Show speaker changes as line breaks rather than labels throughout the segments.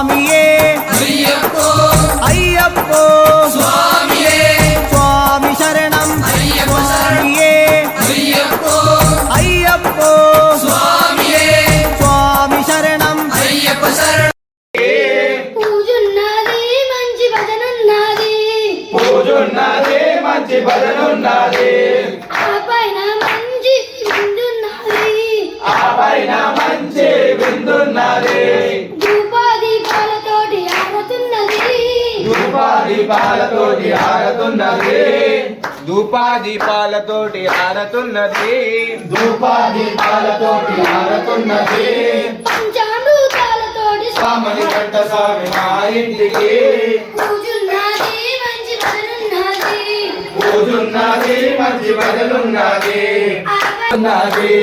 స్వామియే
అయ్యప్పో
అయ్యప్పో
స్వామియే
స్వామి శరణం
అయ్యప్ప
స్వామియే
అయ్యప్పో
అయ్యప్పో
స్వామియే
స్వామి శరణం
అయ్యప్ప శరణం.
పూజున్నది మంచి భజనున్నది
పూజున్నది మంచి భజనున్నది
ఆ పైన మంచి విందున్నది
ఆ పైన మంచి విందున్నది
ధూపాదీపాలతోటి ఆడుతున్నది
ధూపాదీపాలతోటి ఆడుతున్నది
ధూపాదీపాలతోటి ఆరతున్నది
ధూపాదీపాలతోటి ఆడుతున్నది
పంచామృతాలతోటి
స్వామి గంట స్వామి మా ఇంటికి
పూజున్నది మంచి భజనున్నది
పూజున్నది మంచి భజనున్నది
ఆ పైన
ఉన్నది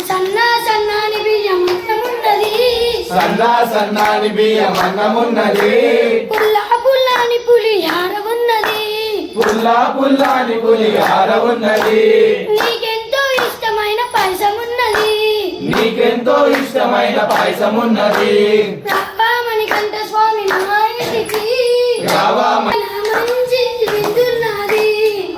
సన్నాని బియ్యం ఉన్నది
సన్నాని బియ్యం అన్నమున్నది
పుల్లాని పులిహార ఉన్నది
పుల్లాని పులిహార ఉన్నది
నీకెంతో ఇష్టమైన పాయసం ఉన్నది
నీకెంతో ఇష్టమైన పాయసం ఉన్నది
రామని కంట స్వామి మా ఇంటికి
రావా
మంచి విందున్నది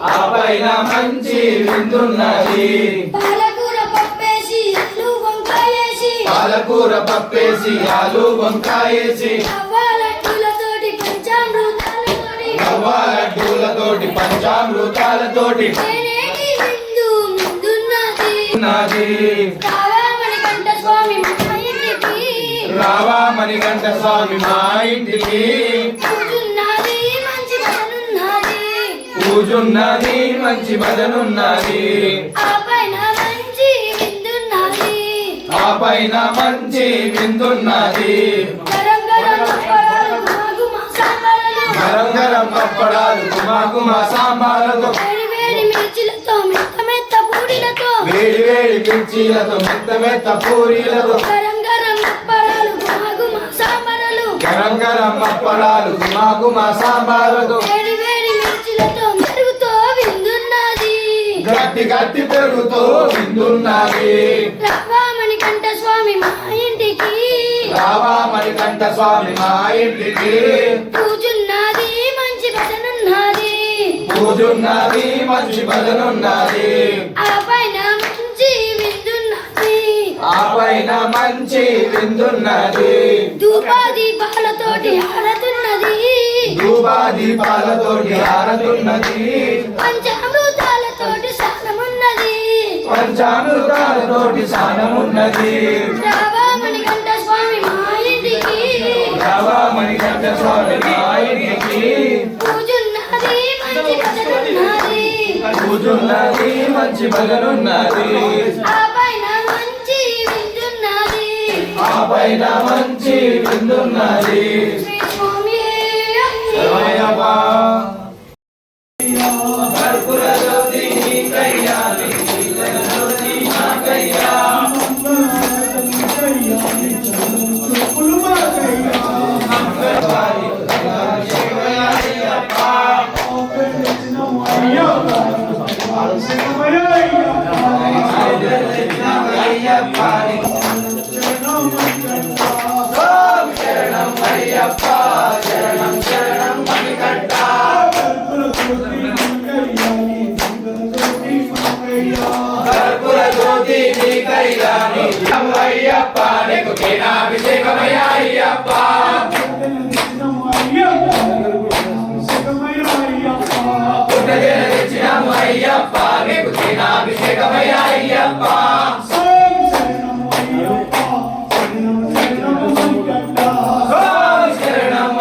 ఆ పైన మంచి విందున్నది
పాలకూర పప్పేసి ఆలు వంకాయేసి
పాలకూర పప్పేసి ఆలు వంకాయేసి
రవ్వాలడ్డులతోటి పంచామృతాలతోటి
లడ్డూలతోటి పంచామృతాలతోటి
నేనేటి విందు ముందున్నది
ఉన్నది
రామని కంట స్వామి మా ఇంటికి
రావా మణికంఠ స్వామి మా ఇంటికి
పూజున్నది మంచి భజనున్నది
పూజున్నది మంచి భజనున్నది
ఆ పైన మంచి విందున్నది
ఆ పైన మంచి విందున్నది
గరం గరం అప్పడాలు గుమగుమ సాంబారాలు
గరం గరం పప్పడాలు గుమ సాంబార్లతో
వేడి వేడి మిర్చిలతో మెత్త మెత్త పూడిలతో
వేడి వేడి మిర్చీలతో మెత్త పూరీలతో
గరం గరం అప్పడాలు గుమగుమ సాంబారాలు
గరం గరం అప్పడాలు గుమ సాంబార్లతో
వేడి వేడి మిర్చిలతో మెరుగుతో విందున్నది
గట్టి పెరుగుతో విందున్నది
రామని కంట స్వామి మా ఇంటికి
రావా మణికంఠ స్వామి మా ఇంటికి
పూజున్నది మంచి భజనున్నది
పూజున్నది మంచి భజనున్నది
ఆ పైన మంచి విందున్నది
ఆ పైన మంచి విందున్నది
ధూపాదీపాలతోటి ఆడుతున్నది
ధూపాదీపాలతోటి ఆరతున్నది
పంచామృతాలతోటి స్నానమున్నది
పంచామృతాలతోటి స్నానమున్నది
రామని కంట స్వామి మా ఇంటికి
రావా మణికంఠ స్వామి మా ఇంటికి
పూజున్నది మంచి భజనున్నది
పూజున్నది మంచి భజనున్నది
ఆ పైన మంచి విందున్నది
ఆ పైన మంచి విందున్నది
శ్రీ స్వామి
శరణమయ్యప్ప. కర్పూర జ్యోతి నీ కైలాని అయ్యప్ప నీకు కినాభిషేకమయ్య అయ్యప్ప పుట్టజన తెచ్చినాము అయ్యప్ప నీకు కినాభిషేకమయ్య అయ్యప్ప స్వామి శరణం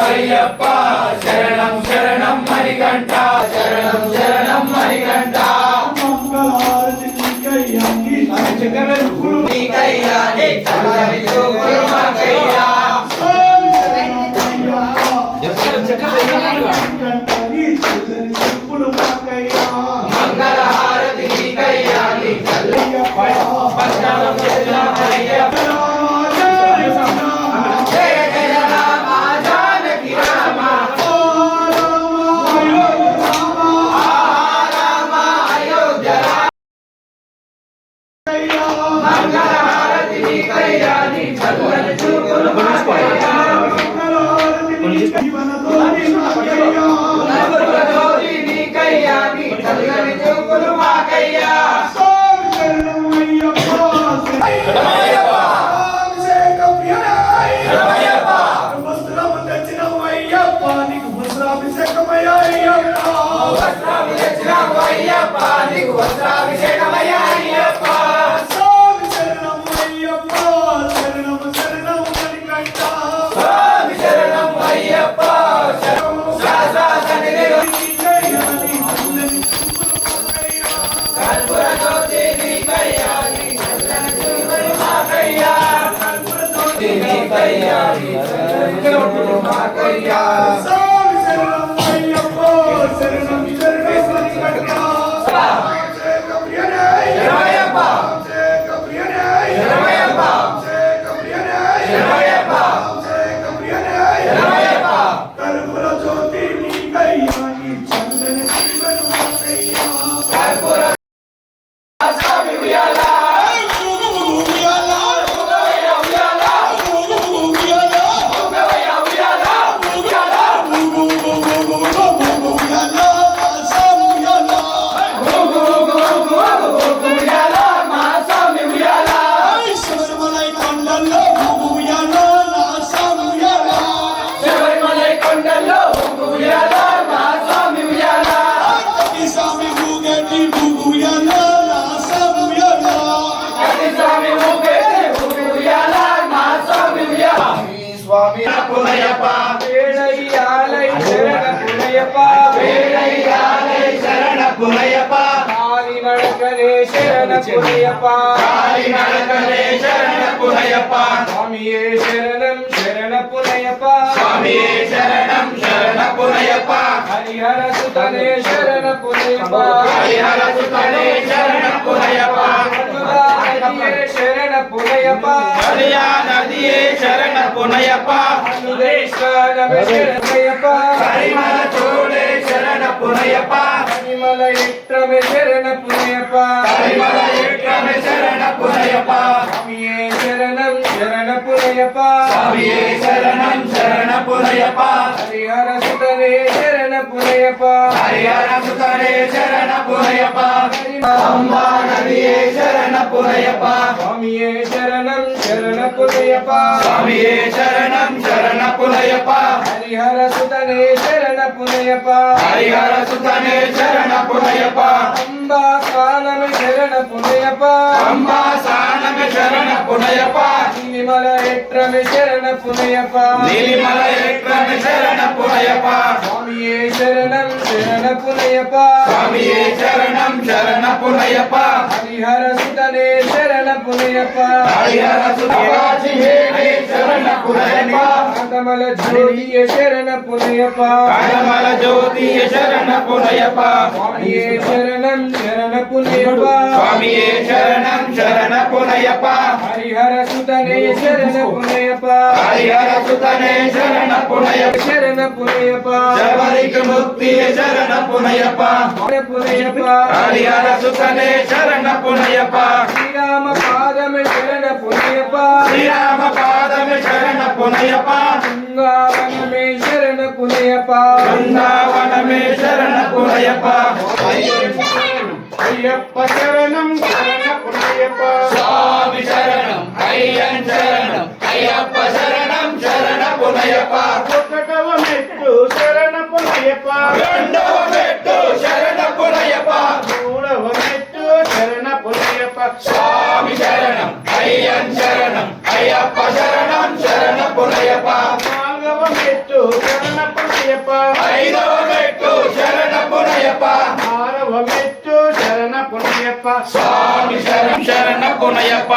తయారీ శరణు మాకయ్యా స్వామి శరణం అయ్యప్పో శరణం స్వామి పునయప్ప
వేడయ్యాలై శరణ పునయప్ప
వేడయ్యాలై శరణ పునయప్ప
కాలి నడకలే శరణ పునయప్ప
కాలి నడకలే శరణ పునయప్ప
స్వామియే శరణం శరణ పునయప్ప
స్వామియే శరణం శరణ పునయప్ప
హరిహర సుతనే శరణ పునయప్ప
హరిహర సుతనే శరణ పునయప్ప
హరిహర శరణ పునయప్ప
హరియా నదియే శరణ పునయప్ప
అనుదేశానమే శరణయప్ప
హరిమల చోడే శరణ పునయప్ప
హరిమల ఇట్రమే శరణ పునయప్ప
హరిమల ఏకమే శరణ పునయప్ప
స్వామియే శరణం శరణ పునయప్ప
స్వామియే శరణం శరణ పునయప్ప
హరిహర సుతనే శరణ పునయప్ప
హరిహర సుతనే శరణ పునయప్ప అంబా నదియే శరణ పునయప్ప
స్వామియే శరణం శరణ పునయప్ప
స్వామియే శరణం శరణ పునయప్ప
హరిహర సుతనే శరణ పునయప్ప
హరిహర సుతనే శరణ పునయప్ప
అంబా స్వానమే శరణ పునయప్ప
అంబా సానమే శరణ పునయప్ప
నీలిమల ఎట్రమే శరణ పునయప్ప
నీలిమల ఏకమే శరణ పునయప్ప
స్వామియే శరణం శరణ పునయప్ప
స్వామియే శరణం శరణ పునయప్ప
హరిహర సుతనే శరణ పునయప్ప
హరిహర సుతనే శరణ పునయప్ప
కమల జ్యోతియ శరణ పునయప్ప
కమల జ్యోతియ శరణ పునయప్ప
స్వామియే శరణం శరణ పునయప్ప
స్వామియే శరణం శరణ పునయప్ప
హరిహర సుతనే శరణ పునయప్ప
హరిహర సుతనే శరణ పునయప్ప
శరణ పునయప్ప
శబరికి ముక్తి శరణ పునయప్ప
పునయప్ప
హరిహర సుతనే శరణ పునయప్ప
శ్రీరామ పాదమే శరణ పునయప్ప
శ్రీరామ పాదమే శరణ పునయప్ప
బృందావనమే శరణ పునయప్ప
బృందావనమే శరణ పునయప్ప
అయ్యప్ప శరణం శరణ పునయప్ప
స్వామి శరణం అయ్యన్ శరణం అయ్యప్ప శరణం శరణ పునయప్ప
ఒకటవ మెట్టు శరణ పునయప్ప
రెండవ మెట్టు శరణ పునయప్ప
మూడవ మెట్టు శరణ పునయప్ప
స్వామి శరణం అయ్యన్ శరణం అయ్యప్ప శరణం శరణ పునయప్ప
నాలుగవ మెట్టు శరణ పునయప్ప
ఐదవ మెట్టు శరణ పునయప్ప
ఆరవ మెట్టు శరణ పునయప్ప
స్వామి శరణం శరణ పునయప్ప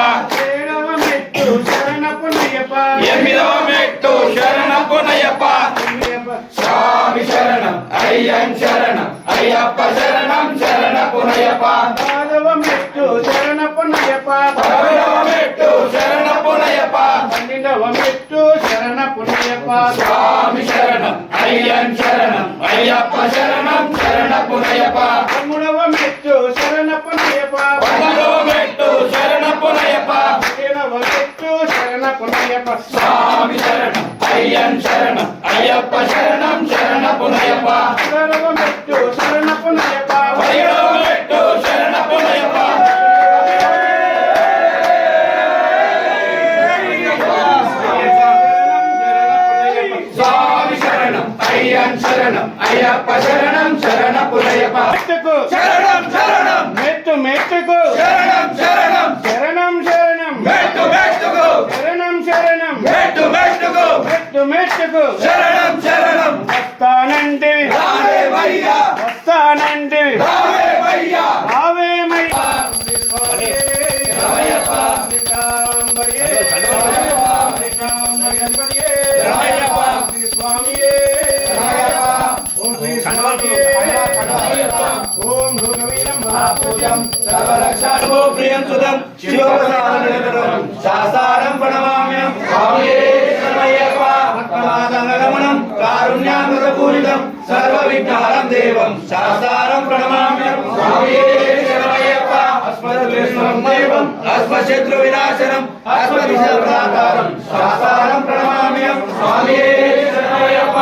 ఏడవ మెట్టు శరణ పునయప్ప
ఎనిమిదవ మెట్టు శరణ పునయప్ప స్వామి శరణం అయ్యన్ శరణం అయ్యప్ప శరణం శరణ పునయప్ప
పదవ మెట్టు శరణ పునయప్ప
పదవ మెట్టు శరణ పునయప్ప
పన్నెండవ మెట్టు శరణ పునయప్ప
స్వామి శరణం అయ్యన్ శరణం అయ్యప్ప శరణం శరణ పునయప్ప
పదమూడవ మెట్టు శరణ పునయప్ప
పదవ మెట్టు శరణ పునయప్ప
పదిహేనవ మెట్టు శరణ పునయప్ప
స్వామి శరణం అయ్యన్ శరణం అయ్యప్ప శరణం శరణ పునయప్ప
పదహారవ మెట్టు శరణ పునయప్ప
పదిహేడవ మెట్టు శరణ పునయప్ప స్వామి శరణం అయ్యన్ శరణం అయ్యప్ప శరణం శరణ పునయప్ప
మెట్టుకు
శరణం శరణం
మెట్టు మెట్టుకు
శరణం శరణం
శరణం శరణం
మెట్టు మెట్టుకు
శరణం శరణం
మెట్టు మెట్టుకు
మెట్టు మెట్టుకు
శరణం శరణం
వస్తానంటివి
రావే వయ్యా
వస్తానంటివి
రావే వయ్యా
రావేమయ్యా
రావయ్యప్ప
రామయ్య గణపతియే
శరణమయ్యప్ప.
శ్రీ స్వామియే ఓం శ్రీ స్వామియే ఓం భృగవీరం మహాపూజం
సర్వరక్షార్థో ప్రియం సుతం శివప్రసాదం శాస్త్రం ప్రణమామ్యం స్వామియే శరణమయ్యప్ప. భక్తమాదంగమనం కారుణ్యామృతపూరితం సర్వవిఘ్నహరం దేవం శాస్త్రం ప్రణమామ్యం స్వామియే శరణమయ్యప్ప. అస్మద్వేషం దైవం అస్మశత్రు వినాశనం అస్మదిశాకారం శాస్త్రం ప్రణమామ్యం స్వామియే శరణమయ్యప్ప.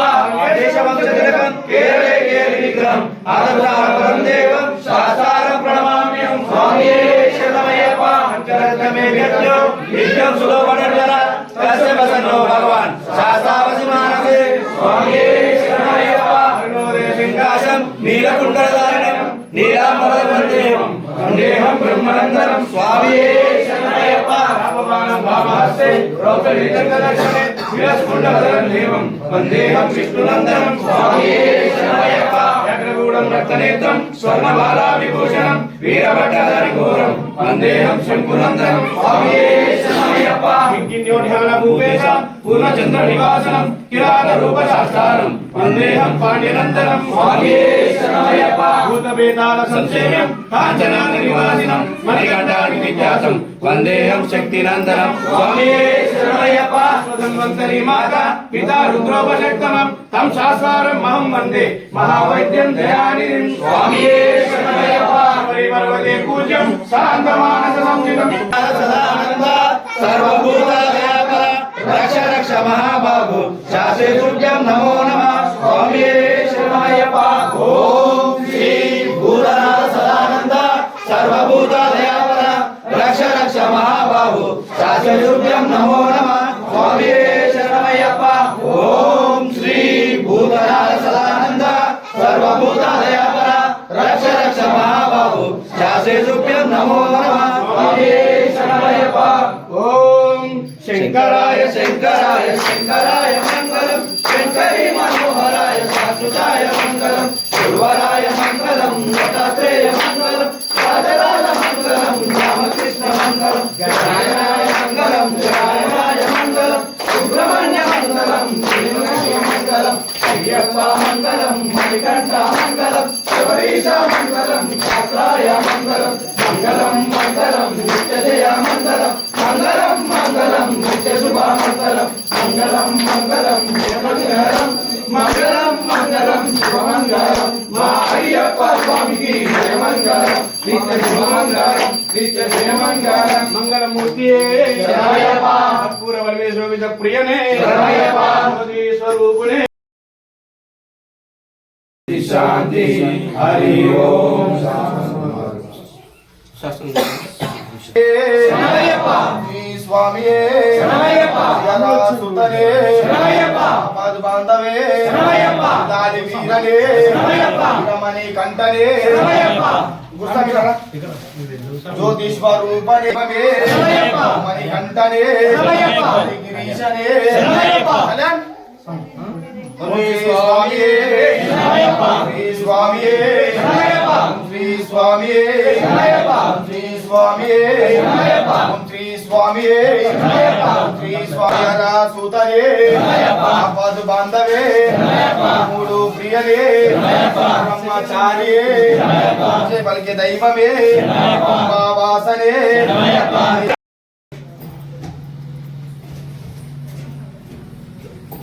దేశవంశతిలకం కేరళే కేలి విగ్రహం ఆదర్శారం దేవం శాస్త్రం ప్రణమామ్యం స్వామియే శరణమయ్యప్ప. పంచరత్నమే వ్యక్త్యో నిత్యం సులోభనర్జన కశ్యపసన్నో భగవాన్ శాస్త్రావసి మానసే స్వామియే శరణమయ్యప్ప. సింహాసం నీలకుండలధారణం నీలాంబరం వందేహం వందేహం బ్రహ్మనందనం స్వామియే శరణమయ్యప్ప. రామబాణం వామహస్తే రౌద్రవితంగదర్శనే విలస్కుండలధరం దేవం వందేహం విష్ణునందనం స్వామియే శరణమయ్యప్ప. అగ్రగూఢం రక్తనేత్రం స్వర్ణమాలా విభూషణం వీరభట్టధరి ఘోరం వందేహం శంకునందనం స్వామియే శరణమయ్యప్ప. కింకిణ్యోధ్యాన భూపేశ పూర్ణచంద్ర నివాసనం కిరాత రూప శాస్త్రం వందేహం పాండ్యనందనం స్వామియే శరణమయ్యప్ప. భూతవేదాల సంసేవ్యం కాంచనాన నివాసినం మణికంఠాని విద్యాసం వందేహం శక్తినందనం స్వామియే శరణమయ్యప్ప. స్వధన్వంతరి మాత పితా రుద్రోపశక్తమం తం శాస్త్రం మహం వందే మహావైద్యం దయానిధిం స్వామియే శరణమయ్యప్ప. పరివర్వతే పూజ్యం శాంతమానస సంయుతం సదానంద సర్వభూత దయాపర రక్ష రక్ష మహాబాహు శాశ్వత తుభ్యం నమో నమః స్వామియే శరణమయ్యప్ప. ఓం శ్రీ భూతనాథ సదానంద సర్వభూత దయాపర రక్ష రక్ష మహాబాహు శాశ్వత తుభ్యం నమో నమః స్వామియే శరణమయ్యప్ప. ఓం శ్రీ భూతనాథ సదానంద సర్వభూత దయాపర రక్ష రక్ష మహాబాహు శాశ్వత తుభ్యం నమో నమః స్వామియే శరణమయ్యప్ప.
ఓం శంకరాయ
శంకరాయ శంకరాయ మంగళం శంకరీ మనోహరాయ శాశ్వతాయ మంగళం గురువరాయ మంగళం దత్తాత్రేయ మంగళం రాజరాజ మంగళం రామకృష్ణ మంగళం గణాయనాయ మంగళం గణాయనాయ మంగళం సుబ్రహ్మణ్య మంగళం శ్రీనివాస మంగళం అయ్యప్ప మంగళం మణికంఠ మంగళం శబరీశ మంగళం శాస్త్రాయ మంగళం మంగళం మంగళం నిత్యజయ మంగళం మంగళం మంగళం నిత్య శుభ మంగళం మంగళం మంగళం జయమంగళం మంగళం మంగళం శుభమంగళం మా అయ్యప్ప స్వామికి జయమంగళం నిత్య శుభమంగళం నిత్య జయమంగళం.
మంగళమూర్తియే
శరణమయ్యప్ప.
కర్పూర వల్లి శోభిత ప్రియనే
శరణమయ్యప్ప.
భగవతీ స్వరూపునే
శాంతి హరి ఓం శరణమయ్యప్ప.
స్వామియే
శరణమయ్యప్ప.
సుతనే
శరణమయ్యప్ప.
పాదు బాంధవే
శరణమయ్యప్ప.
దాని వీరనే
శరణమయ్యప్ప.
వీరమణి కంఠనే
శరణమయ్యప్ప.
జ్యోతిస్వరూపనే
శరణమయ్యప్ప.
మణి కంఠనే
శరణమయ్యప్ప.
గిరీశనే
శరణమయ్యప్ప.
శ్రీ స్వామియే
శరణమయ్యప్ప.
శ్రీ స్వామియే
శరణమయ్యప్ప.
శ్రీ స్వామియే
శరణమయ్యప్ప.
శ్రీ స్వామియే
శరణమయ్యప్ప.
శ్రీ స్వామియే
శరణమయ్యప్ప.
శ్రీ స్వామి సుతనే
శరణమయ్యప్ప.
పదు బాంధవే
శరణమయ్యప్ప.
మూడు ప్రియలే
శరణమయ్యప్ప.
బ్రహ్మచారియే
శరణమయ్యప్ప.
పలికే దైవమే
శరణమయ్యప్ప.
వాసనే
శరణమయ్యప్ప.